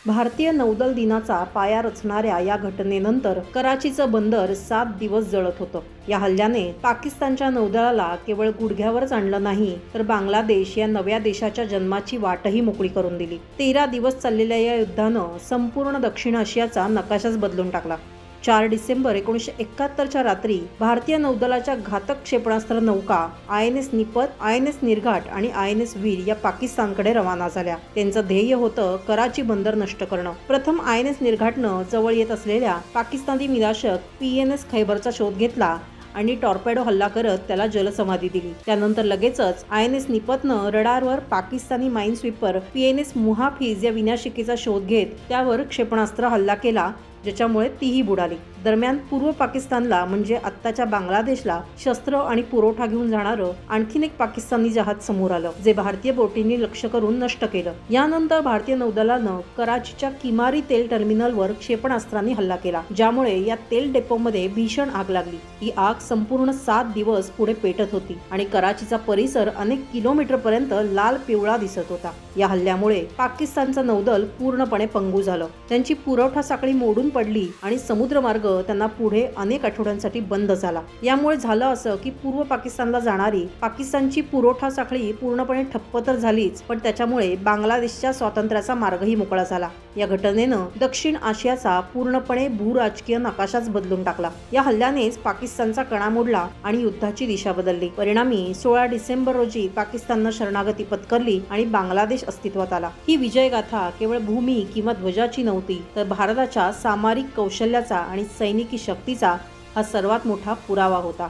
भारतीय नौदल दिनाचा पाया रचणाऱ्या या घटनेनंतर कराचीचं बंदर 7 दिवस जळत होतं। या हल्ल्याने पाकिस्तानच्या नौदलाला केवळ गुडघ्यावरच आणलं नाही, तर बांगलादेश या नव्या देशाच्या जन्माची वाटही मोकळी करून दिली। 13 दिवस चाललेल्या या युद्धानं संपूर्ण दक्षिण आशियाचा नकाशाच बदलून टाकला। 4 डिसेंबर 1971च्या रात्री भारतीय नौदलाच्या घातक क्षेपणास्त्र नौका INS निपत, INS निर्घाट आणि INS वीर या पाकिस्तानकडे रवाना झाल्या। त्यांचं ध्येय होतं कराची बंदर नष्ट करणं। प्रथम INS निर्घाटनं जवळ येत असलेल्या पाकिस्तानी विनाशक PNS खैबरचा शोध घेतला आणि टॉर्पेडो हल्ला करत त्याला जलसमाधी दिली। त्यानंतर लगेचच INS निपतनं रडारवर Pakistani mine sweeper PNS Muhafiz या विनाशिकेचा शोध घेत त्यावर क्षेपणास्त्र हल्ला केला, ज्याच्यामुळे तीही बुडाली। दरम्यान पूर्व पाकिस्तानला म्हणजे आत्ताच्या बांगलादेशला शस्त्र आणि पुरवठा घेऊन जाणारं आणखीन एक पाकिस्तानी जहाज समोर आलं, जे भारतीय बोटींनी लक्ष करून नष्ट केलं। यानंतर भारतीय नौदलानं कराचीच्या किमारी तेल टर्मिनलवर क्षेपणास्त्रांनी हल्ला केला, ज्यामुळे या तेल डेपोमध्ये भीषण आग लागली। ही आग संपूर्ण 7 दिवस पुढे पेटत होती आणि कराचीचा परिसर अनेक किलोमीटरपर्यंत लाल पिवळा दिसत होता। या हल्ल्यामुळे पाकिस्तानचं नौदल पूर्णपणे पंगू झालं। त्यांची पुरवठा साखळी मोडून पडली आणि समुद्रमार्ग त्यांना पुढे अनेक आठवड्यांसाठी बंद झाला। यामुळे झालं असं की पूर्व पाकिस्तानला जाणारी पाकिस्तानची पुरवठा साखळी पूर्णपणे ठप्प तर झालीच, पण त्याच्यामुळे बांगलादेशच्या स्वातंत्र्याचा मार्गही मोकळा झाला। या घटनेनं दक्षिण आशियाचा पूर्णपणे भूराजकीय नकाशाच बदलून टाकला। या हल्ल्यानेच पाकिस्तानचा कणा मोडला आणि युद्धाची दिशा बदलली। परिणामी 16 डिसेंबर रोजी पाकिस्ताननं शरणागती पत्करली आणि बांगलादेश अस्तित्वात आला। ही विजयगाथा केवळ भूमी किंवा ध्वजाची नव्हती, तर भारताच्या सामरिक कौशल्याचा आणि सैनिकी शक्तीचा हा सर्वात मोठा पुरावा होता।